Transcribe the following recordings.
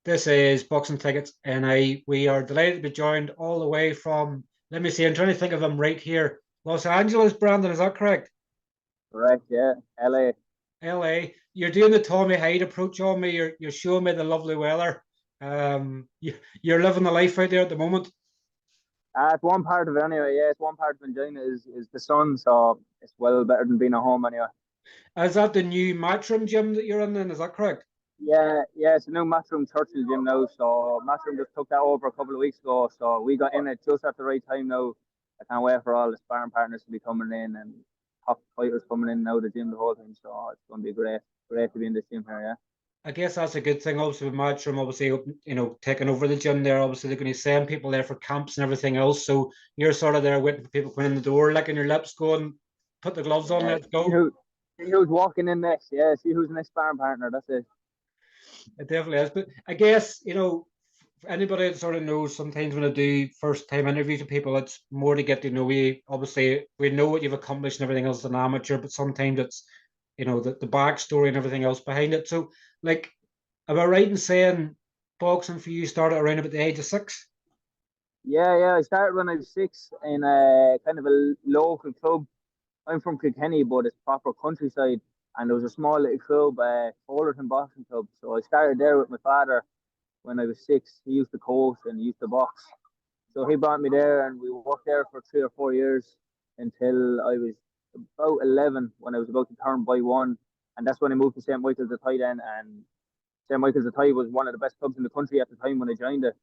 This is Boxing Tickets, and we are delighted to be joined all the way from, let me see, I'm trying to think of him right here. Los Angeles, Brandon, is that correct? Correct, yeah. LA. LA. You're doing the Tommy Hyde approach on me. You're showing me the lovely weather. You're living the life out there at the moment. It's one part of it anyway, yeah. It's one part of enjoying it is the sun, so it's well better than being at home anyway. Is that the new matchroom gym that you're in then? Is that correct? Yeah, it's a new matchroom Churchill gym now, so matchroom just took that over a couple of weeks ago, so we got in it just at the right time now. I can't wait for all the sparring partners to be coming in and top fighters coming in now the gym the whole time, so it's going to be great to be in this gym here, yeah. I guess that's a good thing. Obviously, with Matchroom, obviously, taking over the gym there. Obviously, they're going to send people there for camps and everything else. So you're sort of there waiting for people coming in the door, licking your lips, going, put the gloves on, Yeah, let's go. see who's walking in next, yeah, see who's the next sparring partner, that's it. It definitely is. But I guess, anybody that sort of knows sometimes when I do first time interviews with people, it's more to get to know you. Obviously, we know what you've accomplished and everything else as an amateur, but sometimes it's, the backstory and everything else behind it. So, like, am I right in saying boxing for you started around about the age of 6? Yeah, I started when I was 6 in kind of a local club. I'm from Kilkenny, but it's proper countryside, and there was a small little club, Fullerton Boxing Club. So I started there with my father when I was 6. He used to coach and he used to box. So he brought me there, and we worked there for 3 or 4 years until I was about 11, when I was about to turn by one, and that's when I moved to St Michael's the Tide then. And St Michael's the Tide was one of the best clubs in the country at the time when I joined it.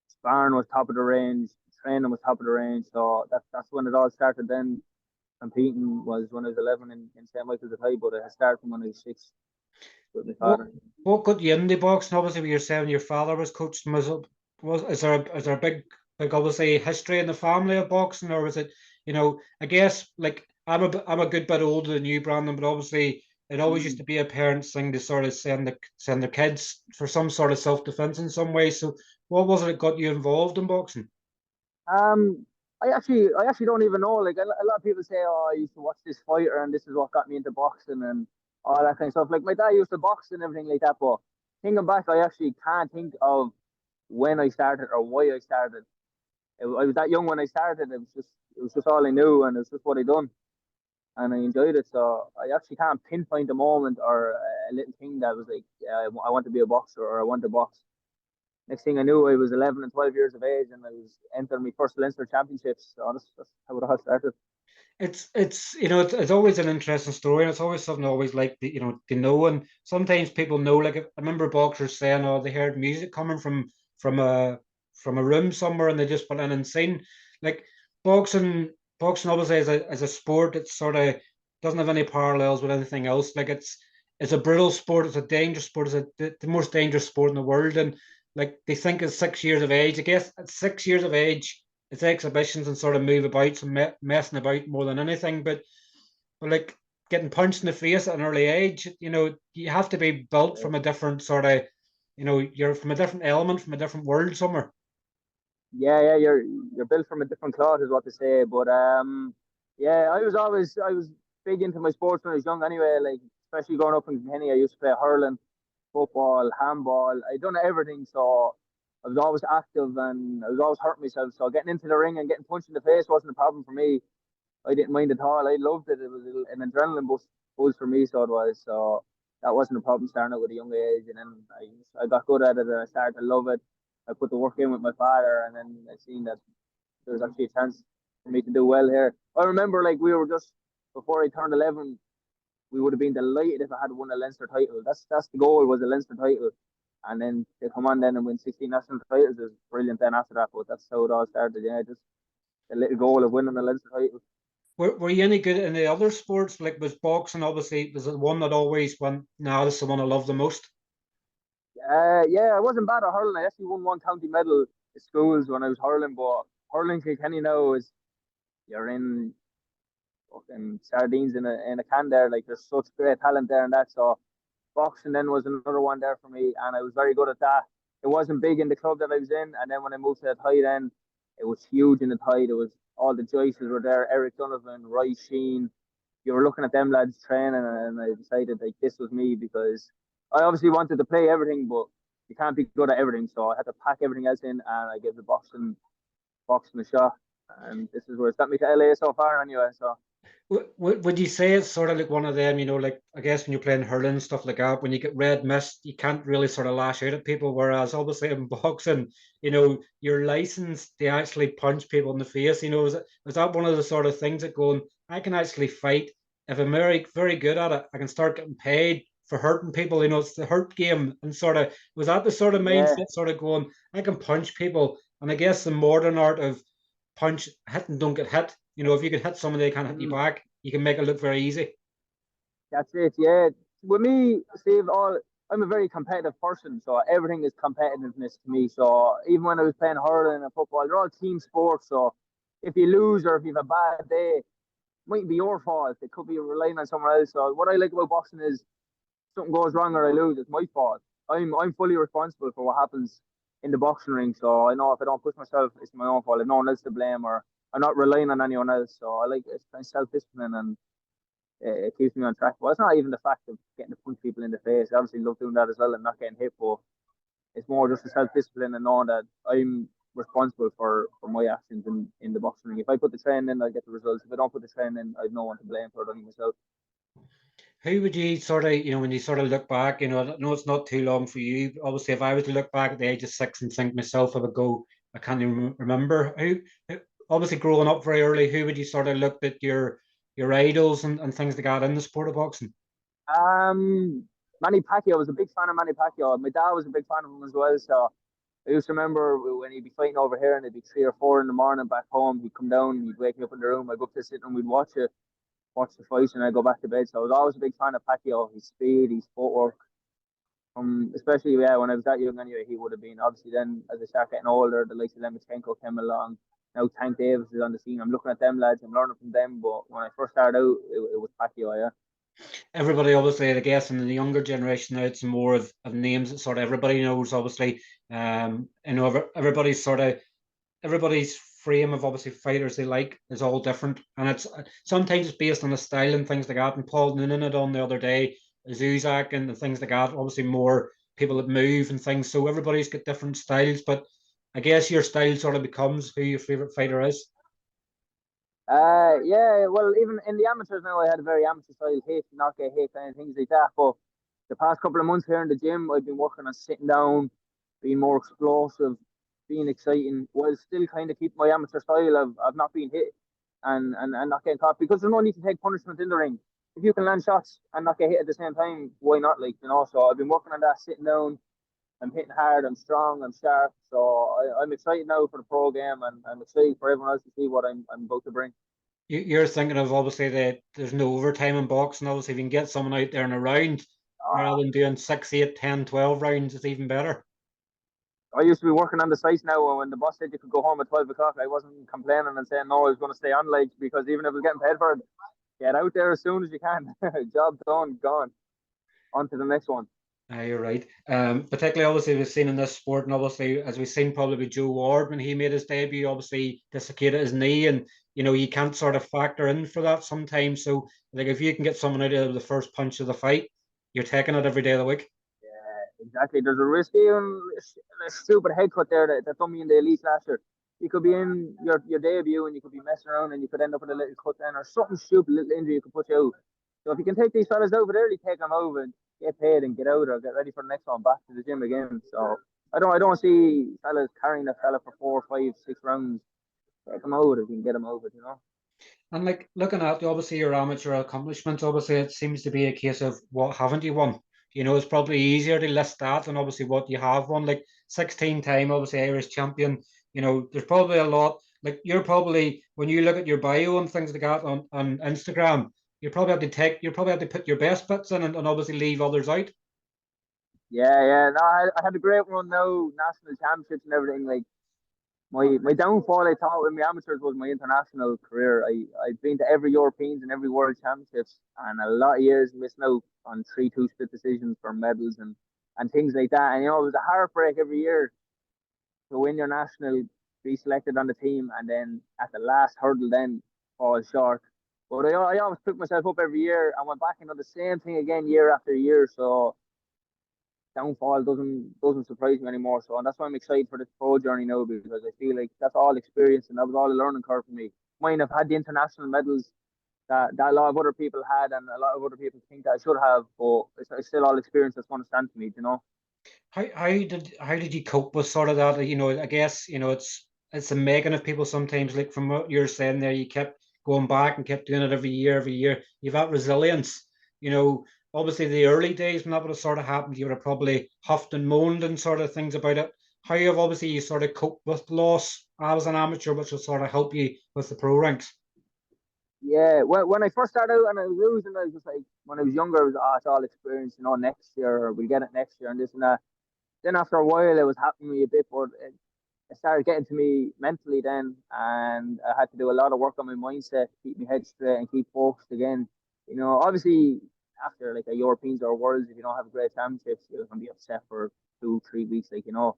Sparring was top of the range, training was top of the range. So that's when it all started. Then competing was when I was 11 in St Michael's the High, but I started from when I was 6 with my What father. what got you into boxing? Obviously, when you're saying your father was coaching, was is there a big obviously history in the family of boxing, or was it, I guess like I'm a good bit older than you, Brandon, but obviously it always used Mm. to be a parent's thing to sort of send their kids for some sort of self defense in some way. So what was it that got you involved in boxing? Um, I actually don't even know. Like a lot of people say, "Oh, I used to watch this fighter, and this is what got me into boxing and all that kind of stuff." Like my dad used to box and everything like that. But thinking back, I actually can't think of when I started or why I started. I was that young when I started. It was just all I knew, and it was just what I done, and I enjoyed it. So I actually can't pinpoint a moment or a little thing that was like, I want to be a boxer or I want to box. Next thing I knew, I was 11 and 12 years of age, and I was entering my first Leinster Championships. So that's how it all started. It's always an interesting story, and it's always something I always like to know. And sometimes people know, like I remember boxers saying, "Oh, they heard music coming from a from a room somewhere, and they just went in and seen." Like boxing, boxing obviously as a sport, it sort of doesn't have any parallels with anything else. Like it's a brutal sport, it's a dangerous sport, it's the most dangerous sport in the world, and like they think at 6 years of age, I guess at 6 years of age it's exhibitions and sort of move about, some messing about more than anything. But like getting punched in the face at an early age, you have to be built from a different sort of, you're from a different element, from a different world somewhere. Yeah, you're built from a different cloth, is what they say. But yeah, I was big into my sports when I was young. Anyway, like especially growing up in Kenny, I used to play hurling, football, handball. I done everything, so I was always active and I was always hurting myself. So getting into the ring and getting punched in the face wasn't a problem for me. I didn't mind at all. I loved it. It was an adrenaline boost for me, so it was. So that wasn't a problem starting out with a young age, and then I got good at it and I started to love it. I put the work in with my father, and then I seen that there was actually a chance for me to do well here. I remember like we were just before I turned 11, we would have been delighted if I had won a Leinster title. That's the goal, was a Leinster title, and then to come on then and win 16 national titles is brilliant. Then after that, but that's how it all started. Yeah, just a little goal of winning a Leinster title. Were you any good in the other sports? Like was boxing obviously was it one that always went, now this is the one I love the most? Yeah, I wasn't bad at hurling. I actually won one county medal at schools when I was hurling, but hurling Kilkenny now is you're in fucking sardines in a can there. Like there's such great talent there and that. So boxing then was another one there for me, and I was very good at that. It wasn't big in the club that I was in, and then when I moved to the Tide, then it was huge in the Tide. It was all the Joyces were there, Eric Donovan, Roy Sheen. You were looking at them lads training, and I decided like this was me because I obviously wanted to play everything, but you can't be good at everything. So I had to pack everything else in, and I gave the boxing a shot. And this is where it's got me to LA so far, anyway. So Would you say it's sort of like one of them, like I guess when you're playing hurling and stuff like that, when you get red mist, you can't really sort of lash out at people. Whereas obviously in boxing, you're licensed to actually punch people in the face. Is that one of the sort of things that going, I can actually fight if I'm very, very good at it, I can start getting paid for hurting people. It's the hurt game. And sort of, was that the sort of yeah, mindset sort of going, I can punch people? And I guess the modern art of punch, hit and don't get hit. If you can hit somebody, they can't hit you mm, back. You can make it look very easy. that's it. Yeah, with me, Steve, I'm a very competitive person, so everything is competitiveness to me. So even when I was playing hurling and football, they're all team sports. So if you lose or if you have a bad day, it mightn't be your fault. It could be relying on someone else. So what I like about boxing is something goes wrong or I lose, it's my fault. I'm fully responsible for what happens in the boxing ring. So I know if I don't push myself, it's my own fault. I've no one else to blame, or I'm not relying on anyone else. So I like it's kind of self discipline, and it keeps me on track. But it's not even the fact of getting to punch people in the face. I obviously love doing that as well and not getting hit, but it's more just the self discipline and knowing that I'm responsible for my actions in the boxing ring. If I put the training in, I get the results. If I don't put the training in, I've no one to blame for it, only myself. Who would you sort of, when you sort of look back, I know it's not too long for you. Obviously, if I was to look back at the age of 6 and think myself, I would go, I can't even remember obviously growing up very early, who would you sort of look at your idols and things like that in the sport of boxing? Um, Manny Pacquiao, I was a big fan of Manny Pacquiao. My dad was a big fan of him as well. So I used to remember when he'd be fighting over here and it'd be 3 or 4 in the morning back home. He'd come down, he'd wake me up in the room. I'd go up to the sitting room, we'd watch the fight, and I'd go back to bed. So I was always a big fan of Pacquiao, his speed, his footwork. Especially when I was that young anyway, he would have been. Obviously, then as I start getting older, the likes of Lemachenko came along. Now Tank Davis is on the scene. I'm looking at them lads, I'm learning from them. But when I first started out, it was Pacquiao, yeah. Everybody, obviously, I guess in the younger generation now, it's more of names that sort of everybody knows, obviously. Everybody's sort of everybody's frame of obviously fighters they like is all different, and it's sometimes it's based on the style and things like that. And Paul Noonan had on the other day, Zuzak and the things like that. Obviously, more people that move and things. So everybody's got different styles, but I guess your style sort of becomes who your favorite fighter is. Yeah, well, even in the amateurs now, I had a very amateur style hit, not get hit, kind of things like that. But the past couple of months here in the gym, I've been working on sitting down, being more explosive, being exciting, while still kind of keep my amateur style of not being hit and not getting caught, because there's no need to take punishment in the ring. If you can land shots and not get hit at the same time, why not? So I've been working on that, sitting down. I'm hitting hard. I'm strong. I'm sharp. So I'm excited now for the pro game, and I'm excited for everyone else to see what I'm about to bring. You're thinking of obviously that there's no overtime in boxing. Obviously, if you can get someone out there in a round rather than doing 6, 8, 10, 12 rounds, it's even better. I used to be working on the site now, and when the boss said you could go home at 12 o'clock, I wasn't complaining and saying no, I was going to stay on, like, because even if I was getting paid for it, get out there as soon as you can. Job done, gone. On to the next one. You're right. Particularly, obviously, we've seen in this sport, and obviously, as we've seen probably with Joe Ward when he made his debut, obviously dislocated his knee, and you can't sort of factor in for that sometimes. So, like, if you can get someone out of the first punch of the fight, you're taking it every day of the week. Yeah, exactly. There's a risky and a stupid head cut there that done me in the elite last year. You could be in your debut and you could be messing around and you could end up with a little cut then or something stupid, little injury you could put you out. So if you can take these fellas over early, take them over and get paid and get out or get ready for the next one back to the gym again. So I don't see fellas carrying a fella for 4, 5, 6 rounds. Take them out if you can get them over. And like looking at obviously your amateur accomplishments, obviously it seems to be a case of what haven't you won? It's probably easier to list that than obviously what you have won. Like 16-time, obviously Irish champion. There's probably a lot. Like you're probably when you look at your bio and things like that on Instagram, you probably have to put your best bits in and obviously leave others out. Yeah, yeah. No, I had a great run now, national championships and everything. Like my downfall, I thought, in my amateurs was my international career. I've been to every Europeans and every World Championships, and a lot of years missing out on 3-2 split decisions for medals and things like that. And it was a heartbreak every year to win your national, be selected on the team, and then at the last hurdle, then fall short. But I always picked myself up every year and went back into the same thing again year after year. So downfall doesn't surprise me anymore. So, and that's why I'm excited for this pro journey now, because I feel like that's all experience and that was all a learning curve for me. Mine have had the international medals that a lot of other people had, and a lot of other people think that I should have, but it's still all experience that's going to stand to me, you know. How did you cope with sort of that? I guess it's a making of people sometimes. Like from what you're saying there, you kept going back and kept doing it every year, every year. You've got resilience. You know, obviously the early days when that would have sort of happened, you would have probably huffed and moaned and sort of things about it. How have obviously you sort of coped with loss as an amateur, which will sort of help you with the pro ranks. Yeah, when I first started out and I was losing, I was just like, when I was younger, I was, it's all experience, you know, next year, we'll get it next year, and this and that. Then after a while, it was happening to me a bit, but it started getting to me mentally then, and I had to do a lot of work on my mindset, keep my head straight and keep focused again. You know, obviously, after like a Europeans or Worlds, if you don't have a great championships, you're going to be upset for 2, 3 weeks, like, you know.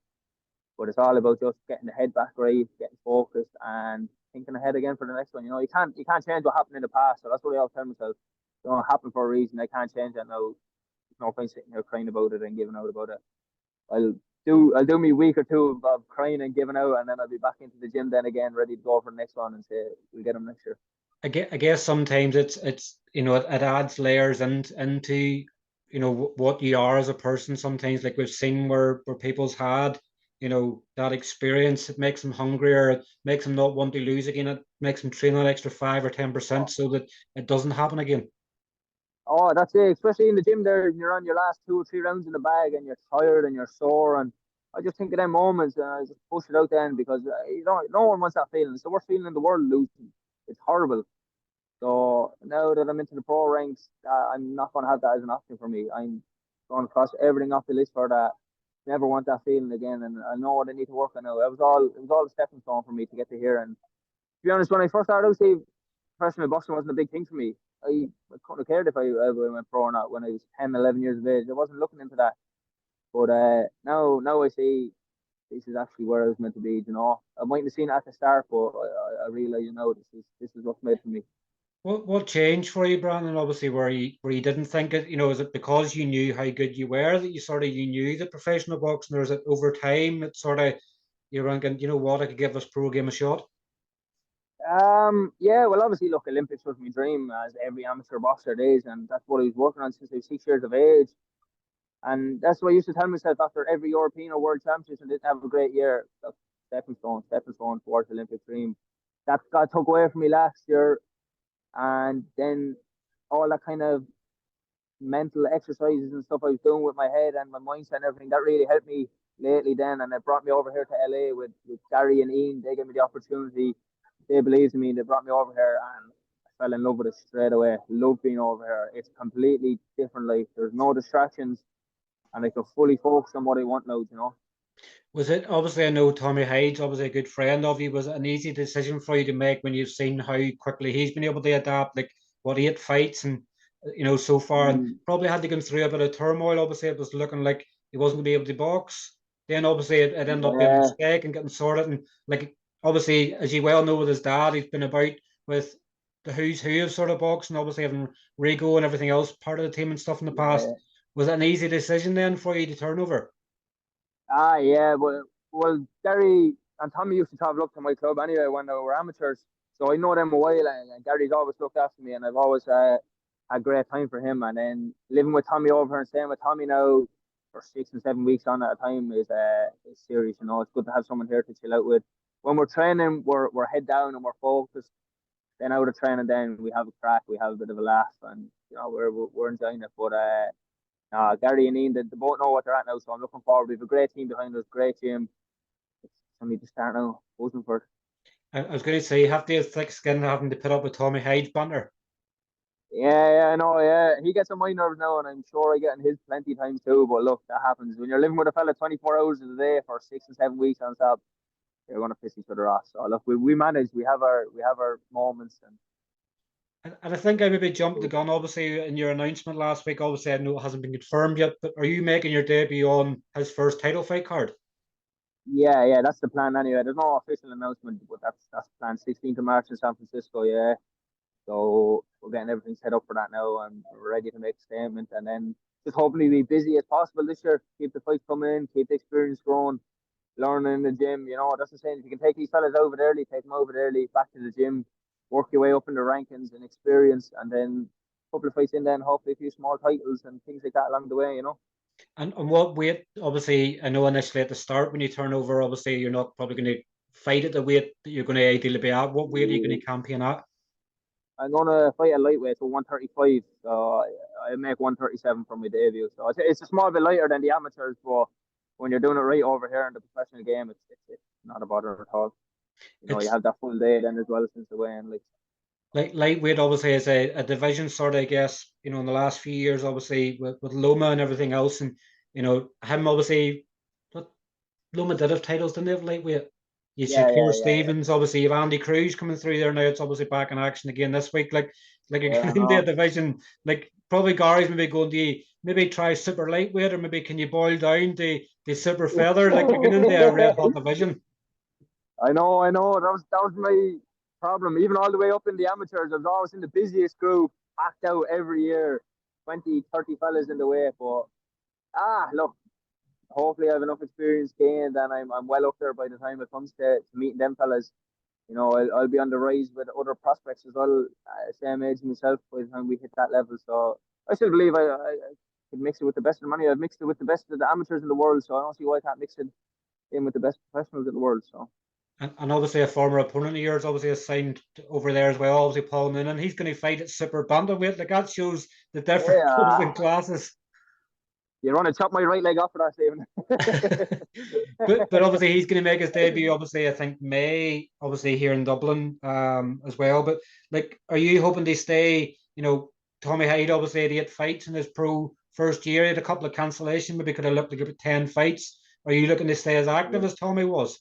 But it's all about just getting the head back right, getting focused, and thinking ahead again for the next one. You know, you can't change what happened in the past. So that's what I always tell myself. You know, it happened for a reason. I can't change that now. There's no point sitting here crying about it and giving out about it. I'll I'll do me week or two of crying and giving out, and then I'll be back into the gym then again, ready to go for the next one and say we'll get them next year. I guess sometimes it's it adds layers into what you are as a person. Sometimes, like we've seen where people's had that experience, it makes them hungrier, it makes them not want to lose again, it makes them train that extra 5 or 10% Oh, so that it doesn't happen again. oh, that's it. Especially in the gym there, you're on your last 2 or 3 rounds in the bag, and you're tired and you're sore. And I just think of them moments, and I just push it out then because no one wants that feeling. It's the worst feeling in the world, losing. It's horrible. So now that I'm into the pro ranks, I'm not going to have that as an option for me. I'm going to cross everything off the list for that. Never want that feeling again, and I know what I need to work on now. It was all a stepping stone for me to get to here. And to be honest, when I first started out, Steve, professional boxing wasn't a big thing for me. I couldn't have cared if I went pro or not when I was 10, 11 years of age. I wasn't looking into that. But now I see this is actually where I was meant to be. You know, I mightn't have seen it at the start, but I realize this is what's made for me. What changed for you, Brandon? Obviously, where you didn't think it, is it because you knew how good you were that you knew the professional boxing, or is it over time that sort of you're thinking, what, I could give this pro game a shot? Yeah, well, obviously, look, Olympics was my dream, as every amateur boxer is, and that's what I was working on since I was 6 years of age. And that's what I used to tell myself after every European or World Championships and didn't have a great year. Look, stepping stone towards the Olympic dream. That got took away from me last year, and then all that kind of mental exercises and stuff I was doing with my head and my mindset and everything that really helped me lately. Then, and it brought me over here to LA with Gary and Ian. They gave me the opportunity. They believed in me. They brought me over here, and I fell in love with it straight away. Love being over here. It's completely different life. There's no distractions, and I can fully focus on what I want now. You know. Was it obviously, I know Tommy Hyde's obviously a good friend of you. Was it an easy decision for you to make when you've seen how quickly he's been able to adapt, like what 8 fights and so far, and Mm, probably had to go through a bit of turmoil. Obviously, it was looking like he wasn't going to be able to box. Then obviously it ended up being a yeah, mistake and getting sorted. And like obviously, as you well know, with his dad, he's been about with the who's who of sort of boxing. Obviously, having Rigo and everything else part of the team and stuff in the past. yeah. Was it an easy decision then for you to turn over? Yeah. Well, Gary and Tommy used to travel up to my club anyway when they were amateurs, so I know them a while. And Gary's always looked after me, and I've always had great time for him. And then living with Tommy over here and staying with Tommy now for 6 and 7 weeks on at a time is serious. You know, it's good to have someone here to chill out with. When we're training, we're head down and we're focused. Then out of training, then we have a crack, we have a bit of a laugh, and we're enjoying it. But Gary and Ian, they both know what they're at now, so I'm looking forward. We have a great team behind us, great gym. It's only to start now. Buzzing for it. I was going to say you have to have thick skin having to put up with Tommy Hyde's banter. Yeah, I know. Yeah, he gets on my nerves now, and I'm sure I get on his plenty times too. But look, that happens when you're living with a fella 24 hours a day for 6 and 7 weeks on top. You're gonna piss each other off. So look, we manage. We have our moments, and And I think I maybe jumped the gun, obviously, in your announcement last week. Obviously, I know it hasn't been confirmed yet, but are you making your debut on his first title fight card? yeah, that's the plan anyway. There's no official announcement, but that's the plan. 16th of March in San Francisco. Yeah, so we're getting everything set up for that now, and we're ready to make a statement. And then just hopefully be busy as possible this year. Keep the fights coming in, keep the experience growing, learning in the gym. That's the saying. If you can take these fellas over early, take them over early, back to the gym, work your way up in the rankings and experience, and then a couple of fights in, then hopefully a few small titles and things like that along the way. And what weight? Obviously, I know initially at the start when you turn over, obviously you're not probably going to fight at the weight that you're going to ideally be at. What weight are you going to campaign at? I'm gonna fight at lightweight, so 135. So I make 137 for my debut. So it's a small bit lighter than the amateurs, but when you're doing it right over here in the professional game, it's not a bother at all. You It's have that full day then as well since the weigh-in. like lightweight obviously is a division sort of, I guess, in the last few years, obviously with Loma and everything else, and him obviously, but Loma did have titles, didn't they, have lightweight? You see Yeah, Pierre yeah, yeah, yeah. Stevens, obviously you have Andy Cruz coming through there now. It's obviously back in action again this week. Like Yeah, I again, the know. division, like probably Gary's maybe going to maybe try super lightweight, or maybe can you boil down the super feather? Like you're getting into a red hot division. I know. That was my problem. Even all the way up in the amateurs, I was always in the busiest group, packed out every year, 20, 30 fellas in the way. But look, hopefully I have enough experience gained and I'm well up there by the time it comes to meeting them fellas. I'll be on the rise with other prospects as well, same age as myself by the time we hit that level. So I still believe I could mix it with the best of the money. I've mixed it with the best of the amateurs in the world, so I don't see why I can't mix it in with the best professionals in the world. So And obviously a former opponent of yours obviously is signed over there as well, obviously Paul Noonan. He's going to fight at super bantamweight. Like that shows the difference yeah, in classes. you want to chop my right leg off for that, Stephen. But obviously he's going to make his debut. Obviously, I think May. Obviously here in Dublin, as well. But like, are you hoping to stay? Tommy Hyde obviously had 8 fights in his pro first year. He had a couple of cancellations. Maybe could have looked like about 10 fights. Are you looking to stay as active Yeah. as Tommy was?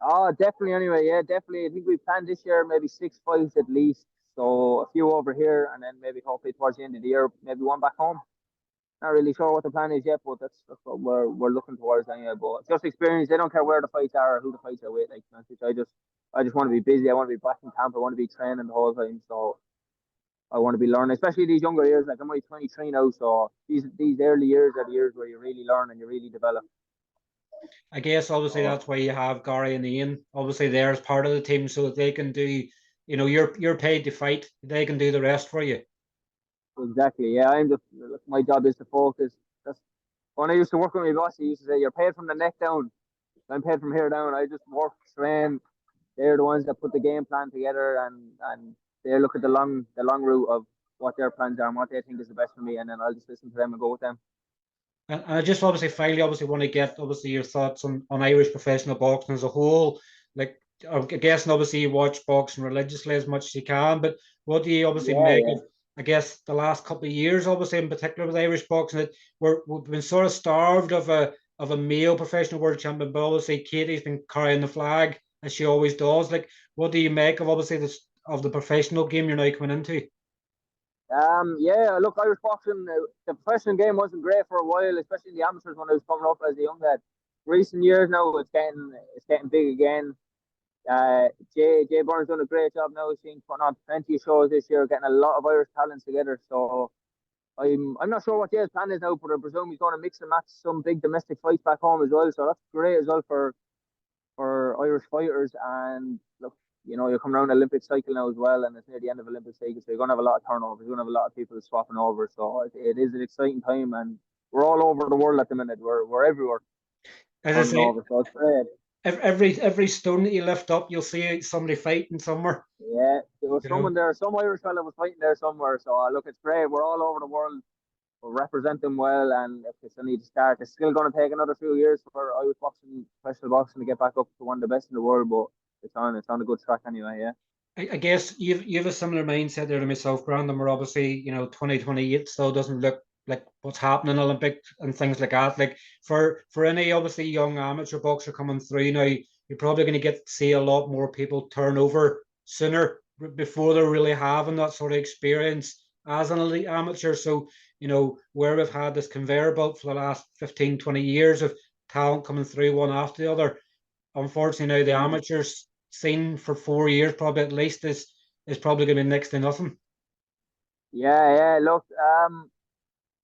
Oh, definitely. Anyway, yeah, definitely. I think we planned this year maybe 6 fights at least. So a few over here, and then maybe hopefully towards the end of the year, maybe one back home. Not really sure what the plan is yet, but that's what we're looking towards anyway. But just experience. They don't care where the fights are or who the fights are with. Like, I just want to be busy. I want to be back in camp. I want to be training the whole time. So I want to be learning, especially these younger years. Like I'm only 23 now, so these early years are the years where you really learn and you really develop. I guess obviously So that's why you have Gary and Ian. Obviously, they're as part of the team so that they can do. You're paid to fight. They can do the rest for you. exactly, yeah. My job is to focus. That's when I used to work with my boss. He used to say, "You're paid from the neck down. I'm paid from here down." I just work, train. They're the ones that put the game plan together and they look at the long route of what their plans are and what they think is the best for me, and then I'll just listen to them and go with them. And I just obviously finally obviously want to get obviously your thoughts on Irish professional boxing as a whole. Like I guess and obviously you watch boxing religiously as much as you can, but what do you obviously Yeah, make yeah. of I guess the last couple of years, obviously in particular with Irish boxing, that we've been sort of starved of a male professional world champion, but obviously Katie's been carrying the flag as she always does. Like, what do you make of obviously this of the professional game you're now coming into? Yeah. Look, Irish boxing, the professional game wasn't great for a while, especially the amateurs when I was coming up as a young lad. Recent years now, it's getting big again. Jay Burns done a great job now. He's putting on plenty of shows this year, getting a lot of Irish talents together. So I'm not sure what Jay's plan is now, but I presume he's going to mix and match some big domestic fights back home as well. So that's great as well for Irish fighters. And look, you're coming around the Olympic cycle now as well, and it's near the end of Olympic cycle, so you're going to have a lot of turnover. You're going to have a lot of people swapping over. So it is an exciting time, and we're all over the world at the minute. We're everywhere As I turning say, over. So it's great. every stone that you lift up, you'll see somebody fighting somewhere. Yeah, there was You know. someone there, some Irish fella was fighting there somewhere. So look, it's great. We're all over the world. We'll represent them well, and if it's only to start, it's still going to take another few years for Irish boxing, professional boxing, to get back up to one of the best in the world. But it's on a good track anyway. Yeah. I guess you've a similar mindset there to myself, Brandon. We're obviously 2028 still doesn't look like what's happening in Olympic and things like that. Like for any obviously young amateur boxer coming through now, you're probably going to get to see a lot more people turn over sooner before they're really having that sort of experience as an elite amateur. So where we've had this conveyor belt for the last 15, 20 years of talent coming through one after the other. Unfortunately, now the Mm. amateurs scene for 4 years, probably at least, is probably going to be next to nothing. Yeah, yeah. Look,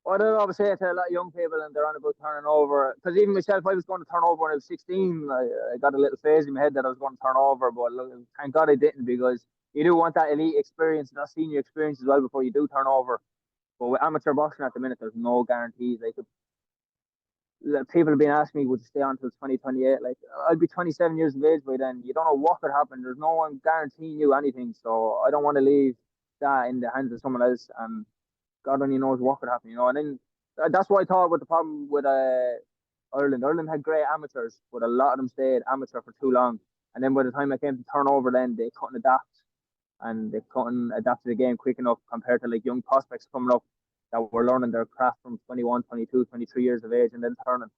What I always say to a lot of young people, and they're on about turning over. Because even myself, I was going to turn over when I was 16. I got a little phase in my head that I was going to turn over, but look, thank God I didn't, because you do want that elite experience, that senior experience as well before you do turn over. But with amateur boxing at the minute, there's no guarantees. People have been asking me, would you stay on until 2028? Like, I'll be 27 years of age by then. You don't know what could happen. There's no one guaranteeing you anything. So I don't want to leave that in the hands of someone else. And God only knows what could happen, And then that's what I thought with the problem with Ireland. Ireland had great amateurs, but a lot of them stayed amateur for too long. And then by the time I came to turn over, then they couldn't adapt, and they couldn't adapt to the game quick enough compared to like young prospects coming up that were learning their craft from 21, 22, 23 years of age and then turning.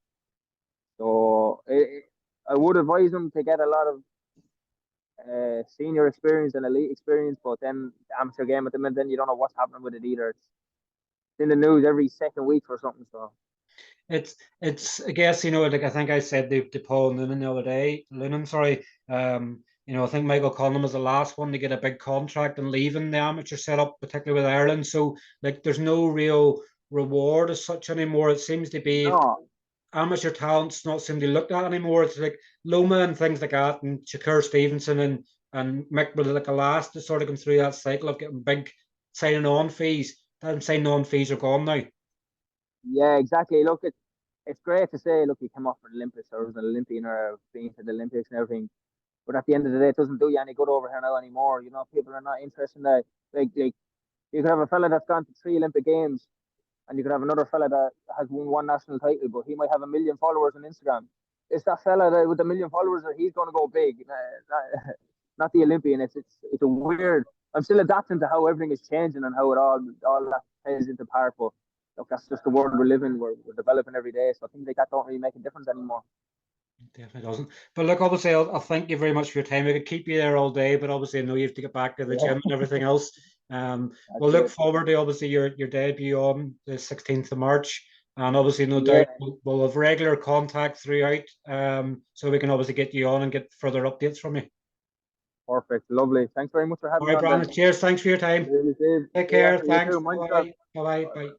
So I would advise them to get a lot of senior experience and elite experience, but then the amateur game at the minute, then you don't know what's happening with it either. It's in the news every second week or something. So it's I guess, like I think I said to Paul Noonan the other day, Lunan, sorry. I think Michael Conlon was the last one to get a big contract and leaving the amateur setup, particularly with Ireland. So like there's no real reward as such anymore. It seems to be no, amateur talents not seem to be looked at anymore. It's like Loma and things like that, and Shakur Stevenson and Mick were like the last to sort of come through that cycle of getting big signing on fees. That signing on fees are gone now. yeah, exactly. Look, it's great to say, look, he came off for the Olympics or was an Olympian or been to the Olympics and everything. But at the end of the day, it doesn't do you any good over here now anymore. People are not interested in that. Like you could have a fella that's gone to 3 Olympic Games, and you could have another fella that has won one national title, but he might have 1 million followers on Instagram. It's that fella that, with 1 million followers that he's going to go big, not the Olympian. It's a weird. I'm still adapting to how everything is changing and how it all that plays into part. But look, that's just the world we're living. We're developing every day, so things like that don't really make a difference anymore. Definitely doesn't. But look, obviously, I'll thank you very much for your time. I could keep you there all day, but obviously, I know you have to get back to the Yeah, gym and everything else. that's We'll look it. forward to obviously your debut on the 16th of March, and obviously, no Yeah, doubt we'll have regular contact throughout, so we can obviously get you on and get further updates from you. perfect, lovely. Thanks very much for All having me right, on, Ben. Brandon. Cheers. Thanks for your time. Really, Dave. Take See ya. care. You Thanks. too. Mind yourself. Bye. Bye. Bye. Bye.